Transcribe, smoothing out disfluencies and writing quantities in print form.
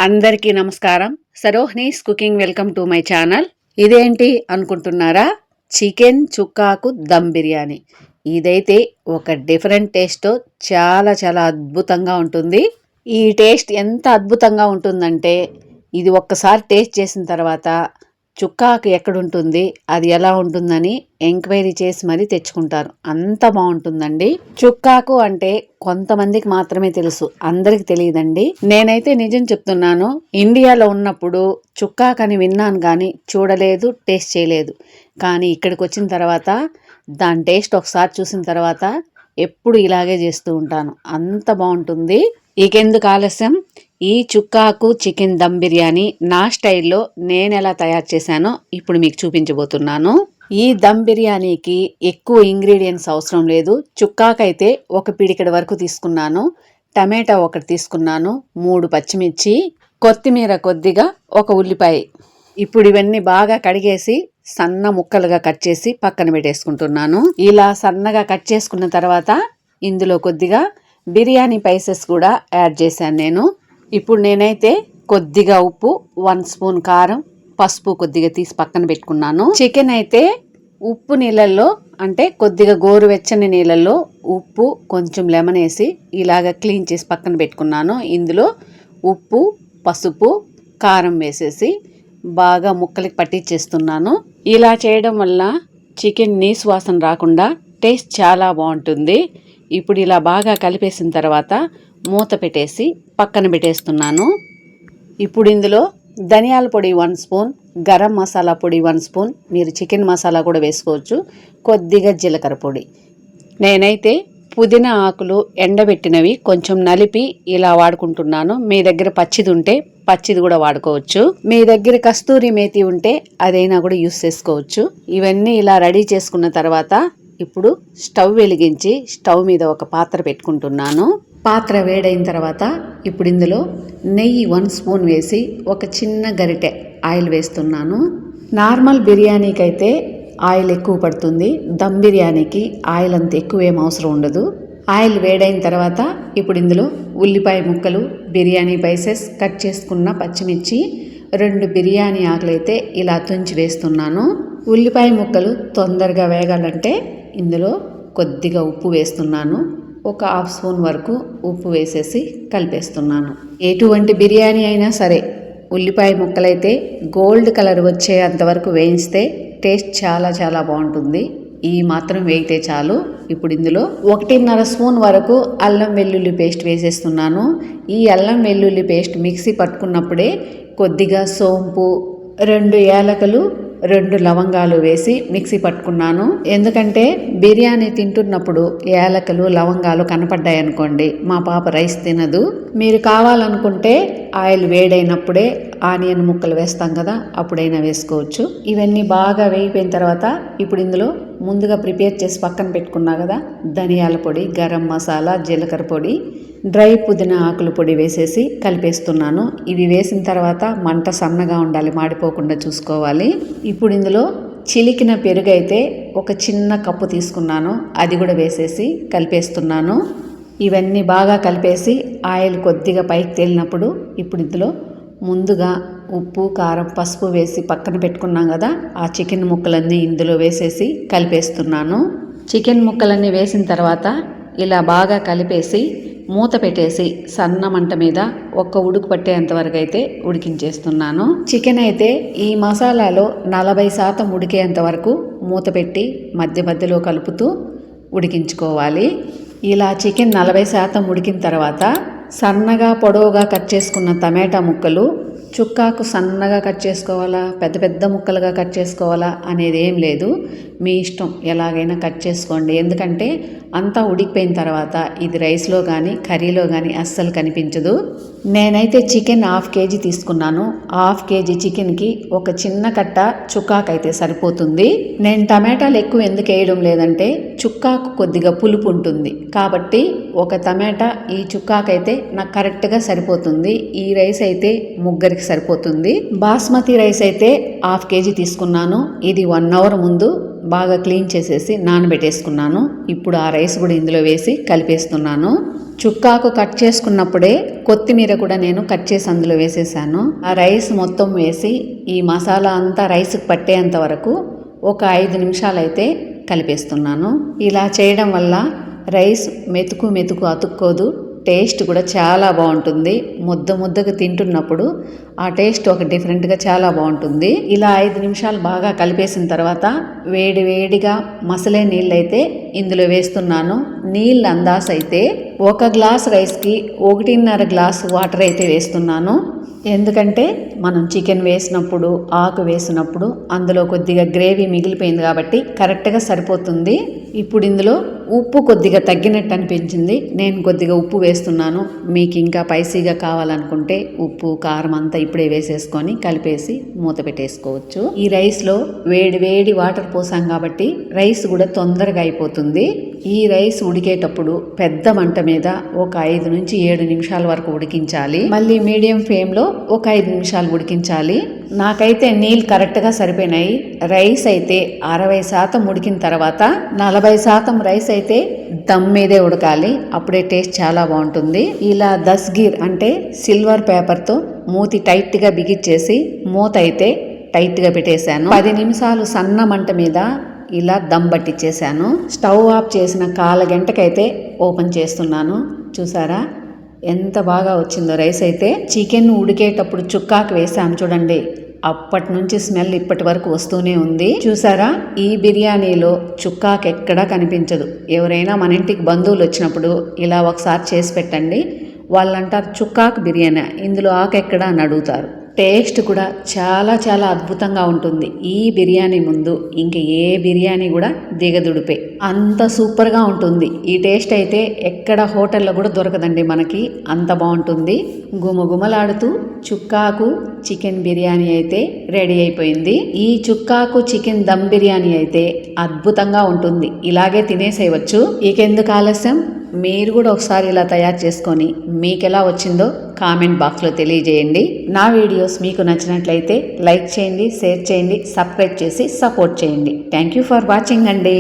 అందరికీ నమస్కారం. Sarohini's cooking welcome to my channel. ఇదేంటి అనుకుంటున్నారా? చికెన్ చుక్కాకు దమ్ బిర్యానీ. ఇదైతే ఒక డిఫరెంట్ టేస్ట్తో చాలా చాలా అద్భుతంగా ఉంటుంది. ఈ టేస్ట్ ఎంత అద్భుతంగా ఉంటుందంటే ఇది ఒక్కసారి టేస్ట్ చేసిన తర్వాత చుక్కాకు ఎక్కడుంటుంది, అది ఎలా ఉంటుందని ఎంక్వైరీ చేసి మరీ తెచ్చుకుంటారు. అంత బాగుంటుందండి. చుక్కాకు అంటే కొంతమందికి మాత్రమే తెలుసు, అందరికి తెలియదండి. నేనైతే నిజం చెప్తున్నాను, ఇండియాలో ఉన్నప్పుడు చుక్కాకు అని విన్నాను కానీ చూడలేదు, టేస్ట్ చేయలేదు. కానీ ఇక్కడికి వచ్చిన తర్వాత దాని టేస్ట్ ఒకసారి చూసిన తర్వాత ఎప్పుడు ఇలాగే చేస్తూ ఉంటాను. అంత బాగుంటుంది. ఇకెందుకు ఆలస్యం, ఈ చుక్కాకు చికెన్ దమ్ బిర్యానీ నా స్టైల్లో నేను ఎలా తయారు చేశానో ఇప్పుడు మీకు చూపించబోతున్నాను. ఈ దమ్ బిర్యానీకి ఎక్కువ ఇంగ్రీడియంట్స్ అవసరం లేదు. చుక్కాకైతే ఒక పిడికెడు వరకు తీసుకున్నాను, టమాటా ఒకటి తీసుకున్నాను, 3 పచ్చిమిర్చి, కొత్తిమీర కొద్దిగా, ఒక ఉల్లిపాయ. ఇప్పుడు ఇవన్నీ బాగా కడిగేసి సన్న ముక్కలుగా కట్ చేసి పక్కన పెట్టేసుకుంటున్నాను. ఇలా సన్నగా కట్ చేసుకున్న తర్వాత ఇందులో కొద్దిగా బిర్యానీ స్పైసెస్ కూడా యాడ్ చేశాను నేను. ఇప్పుడు నేనైతే కొద్దిగా ఉప్పు, 1 స్పూన్ కారం, పసుపు కొద్దిగా తీసి పక్కన పెట్టుకున్నాను. చికెన్ అయితే ఉప్పు నీళ్ళల్లో, అంటే కొద్దిగా గోరువెచ్చని నీళ్ళల్లో ఉప్పు కొంచెం లెమన్ వేసి ఇలాగ క్లీన్ చేసి పక్కన పెట్టుకున్నాను. ఇందులో ఉప్పు, పసుపు, కారం వేసేసి బాగా ముక్కలకి పట్టించేస్తున్నాను. ఇలా చేయడం వల్ల చికెన్ నీసు వాసన రాకుండా టేస్ట్ చాలా బాగుంటుంది. ఇప్పుడు ఇలా బాగా కలిపేసిన తర్వాత మూత పెట్టేసి పక్కన పెట్టేస్తున్నాను. ఇప్పుడు ఇందులో ధనియాల పొడి 1 స్పూన్, గరం మసాలా పొడి 1 స్పూన్, మీరు చికెన్ మసాలా కూడా వేసుకోవచ్చు, కొద్దిగా జీలకర్ర పొడి. నేనైతే పుదీనా ఆకులు ఎండబెట్టినవి కొంచెం నలిపి ఇలా వాడుకుంటున్నాను. మీ దగ్గర పచ్చిది ఉంటే పచ్చిది కూడా వాడుకోవచ్చు. మీ దగ్గర కస్తూరి మేతి ఉంటే అదైనా కూడా యూస్ చేసుకోవచ్చు. ఇవన్నీ ఇలా రెడీ చేసుకున్న తర్వాత ఇప్పుడు స్టవ్ వెలిగించి స్టవ్ మీద ఒక పాత్ర పెట్టుకుంటున్నాను. పాత్ర వేడైన తర్వాత ఇప్పుడు ఇందులో నెయ్యి 1 స్పూన్ వేసి ఒక చిన్న గరిటె ఆయిల్ వేస్తున్నాను. నార్మల్ బిర్యానీకి అయితే ఆయిల్ ఎక్కువ పడుతుంది, దమ్ బిర్యానీకి ఆయిల్ అంత ఎక్కువ ఏం అవసరం ఉండదు. ఆయిల్ వేడైన తర్వాత ఇప్పుడు ఇందులో ఉల్లిపాయ ముక్కలు, బిర్యానీ స్పైసెస్, కట్ చేసుకున్న పచ్చిమిర్చి, 2 బిర్యానీ ఆకులైతే ఇలా తుంచి వేస్తున్నాను. ఉల్లిపాయ ముక్కలు తొందరగా వేగాలంటే ఇందులో కొద్దిగా ఉప్పు వేస్తున్నాను. ఒక 1/2 స్పూన్ వరకు ఉప్పు వేసేసి కలిపేస్తున్నాను. ఎటువంటి బిర్యానీ అయినా సరే ఉల్లిపాయ ముక్కలైతే గోల్డ్ కలర్ వచ్చేంతవరకు వేయిస్తే టేస్ట్ చాలా చాలా బాగుంటుంది. ఈ మాత్రం వేగితే చాలు. ఇప్పుడు ఇందులో 1.5 స్పూన్ వరకు అల్లం వెల్లుల్లి పేస్ట్ వేసేస్తున్నాను. ఈ అల్లం వెల్లుల్లి పేస్ట్ మిక్సీ పట్టుకున్నప్పుడే కొద్దిగా సోంపు, 2 యాలకులు, 2 లవంగాలు వేసి మిక్సీ పట్టుకున్నాను. ఎందుకంటే బిర్యానీ తింటున్నప్పుడు యాలకులు, లవంగాలు కనపడ్డాయి అనుకోండి, మా పాప రైస్ తినదు. మీరు కావాలనుకుంటే ఆయిల్ వేడైనప్పుడే ఆనియన్ ముక్కలు వేస్తాం కదా, అప్పుడైనా వేసుకోవచ్చు. ఇవన్నీ బాగా వేగిపోయిన తర్వాత ఇప్పుడు ఇందులో ముందుగా ప్రిపేర్ చేసి పక్కన పెట్టుకున్నా కదా ధనియాల పొడి, గరం మసాలా, జీలకర్ర పొడి, డ్రై పుదీనా ఆకుల పొడి వేసేసి కలిపేస్తున్నాను. ఇవి వేసిన తర్వాత మంట సన్నగా ఉండాలి, మాడిపోకుండా చూసుకోవాలి. ఇప్పుడు ఇందులో చిలికిన పెరుగు అయితే ఒక చిన్న కప్పు తీసుకున్నాను, అది కూడా వేసేసి కలిపేస్తున్నాను. ఇవన్నీ బాగా కలిపేసి ఆయిల్ కొద్దిగా పైకి తేలినప్పుడు ఇప్పుడు ఇందులో ముందుగా ఉప్పు, కారం, పసుపు వేసి పక్కన పెట్టుకున్నాం కదా ఆ చికెన్ ముక్కలన్నీ ఇందులో వేసేసి కలిపేస్తున్నాను. చికెన్ ముక్కలన్నీ వేసిన తర్వాత ఇలా బాగా కలిపేసి మూత పెట్టేసి సన్న మంట మీద ఒక్క ఉడుకు పట్టేంతవరకు అయితే ఉడికించేస్తున్నాను. చికెన్ అయితే ఈ మసాలాలో 40% ఉడికేంత వరకు మూత పెట్టి మధ్య మధ్యలో కలుపుతూ ఉడికించుకోవాలి. ఇలా చికెన్ 40% ఉడికిన తర్వాత సన్నగా పొడవుగా కట్ చేసుకున్న టమాటా ముక్కలు, చుక్కాకు సన్నగా కట్ చేసుకోవాలా, పెద్ద పెద్ద ముక్కలుగా కట్ చేసుకోవాలా అనేది ఏం లేదు, మీ ఇష్టం, ఎలాగైనా కట్ చేసుకోండి. ఎందుకంటే అంతా ఉడికిపోయిన తర్వాత ఇది రైస్లో కానీ కర్రీలో కానీ అస్సలు కనిపించదు. నేనైతే చికెన్ 1/2 కేజీ తీసుకున్నాను. 1/2 కేజీ చికెన్కి ఒక చిన్న కట్ట చుక్కాకు అయితే సరిపోతుంది. నేను టమాటాలు ఎక్కువ ఎందుకు వేయడం లేదంటే చుక్కాకు కొద్దిగా పులుపు ఉంటుంది కాబట్టి ఒక టమాటా ఈ చుక్కాకు అయితే నాకు కరెక్ట్గా సరిపోతుంది. ఈ రైస్ అయితే ముగ్గురికి సరిపోతుంది. బాస్మతి రైస్ అయితే 1/2 కేజీ తీసుకున్నాను. ఇది 1 అవర్ ముందు బాగా క్లీన్ చేసేసి నానబెట్టేసుకున్నాను. ఇప్పుడు ఆ రైస్ కూడా ఇందులో వేసి కలిపేస్తున్నాను. చుక్కాకు కట్ చేసుకున్నప్పుడే కొత్తిమీర కూడా నేను కట్ చేసి అందులో వేసేసాను. ఆ రైస్ మొత్తం వేసి ఈ మసాలా అంతా రైస్కి పట్టేంత వరకు ఒక 5 నిమిషాలైతే కలిపేస్తున్నాను. ఇలా చేయడం వల్ల రైస్ మెతుకు అతుక్కోదు, టేస్ట్ కూడా చాలా బాగుంటుంది. ముద్దగా తింటున్నప్పుడు ఆ టేస్ట్ ఒక డిఫరెంట్గా చాలా బాగుంటుంది. ఇలా 5 నిమిషాలు బాగా కలిపేసిన తర్వాత వేడిగా మసలే నీళ్ళైతే ఇందులో వేస్తున్నాను. నీళ్ళు అందాస్ అయితే 1 గ్లాస్ రైస్కి 1.5 గ్లాస్ వాటర్ అయితే వేస్తున్నాను. ఎందుకంటే మనం చికెన్ వేసినప్పుడు ఆకు వేసినప్పుడు అందులో కొద్దిగా గ్రేవీ మిగిలిపోయింది కాబట్టి కరెక్ట్గా సరిపోతుంది. ఇప్పుడు ఇందులో ఉప్పు కొద్దిగా తగ్గినట్టు అనిపించింది, నేను కొద్దిగా ఉప్పు వేస్తున్నాను. మీకు ఇంకా స్పైసీగా కావాలనుకుంటే ఉప్పు కారం అంతా ఇప్పుడే వేసేసుకొని కలిపేసి మూత పెట్టేసుకోవచ్చు. ఈ రైస్లో వేడి వాటర్ పోసాం కాబట్టి రైస్ కూడా తొందరగా అయిపోతుంది. ఈ రైస్ ఉడికేటప్పుడు పెద్ద మంట మీద ఒక 5 నుంచి 7 నిమిషాల వరకు ఉడికించాలి. మళ్ళీ మీడియం ఫ్లేమ్లో ఒక 5 నిమిషాలు ఉడికించాలి. నాకైతే నీళ్ళు కరెక్ట్గా సరిపోయినాయి. రైస్ అయితే 60% ఉడికిన తర్వాత 40% రైస్ అయితే దమ్ మీదే ఉడకాలి, అప్పుడే టేస్ట్ చాలా బాగుంటుంది. ఇలా దస్గీర్ అంటే సిల్వర్ పేపర్తో మూతి టైట్గా బిగిచ్చేసి మూత అయితే టైట్గా పెట్టేశాను. 10 నిమిషాలు సన్న మంట మీద ఇలా దమ్ పట్టించేసాను. స్టవ్ ఆఫ్ చేసిన 1/4 గంటకైతే ఓపెన్ చేస్తున్నాను. చూసారా ఎంత బాగా వచ్చిందో రైస్ అయితే. చికెన్ ఉడికేటప్పుడు చుక్కాకు వేసాము చూడండి, అప్పటి నుంచి స్మెల్ ఇప్పటి వరకు వస్తూనే ఉంది. చూసారా ఈ బిర్యానీలో చుక్కాకు ఎక్కడా కనిపించదు. ఎవరైనా మన ఇంటికి బంధువులు వచ్చినప్పుడు ఇలా ఒకసారి చేసి పెట్టండి, వాళ్ళంటారు చుక్కాకు బిర్యానీ, ఇందులో ఆకు ఎక్కడా అని అడుగుతారు. టేస్ట్ కూడా చాలా అద్భుతంగా ఉంటుంది. ఈ బిర్యానీ ముందు ఇంక ఏ బిర్యానీ కూడా దిగదుడిపే, అంత సూపర్గా ఉంటుంది. ఈ టేస్ట్ అయితే ఎక్కడ హోటల్లో కూడా దొరకదండి మనకి, అంత బాగుంటుంది. గుమగుమలాడుతూ చుక్కాకు చికెన్ బిర్యానీ అయితే రెడీ అయిపోయింది. ఈ చుక్కాకు చికెన్ దమ్ బిర్యానీ అయితే అద్భుతంగా ఉంటుంది. ఇలాగే తినేసేయవచ్చు. ఇకెందుకు ఆలస్యం, మీరు కూడా ఒకసారి ఇలా తయారు చేసుకొని మీకు ఎలా వచ్చిందో కామెంట్ బాక్స్లో తెలియజేయండి. నా వీడియోస్ మీకు నచ్చినట్లయితే లైక్ చేయండి, షేర్ చేయండి, సబ్స్క్రైబ్ చేసి సపోర్ట్ చేయండి. థ్యాంక్ యూ ఫర్ వాచింగ్ అండి.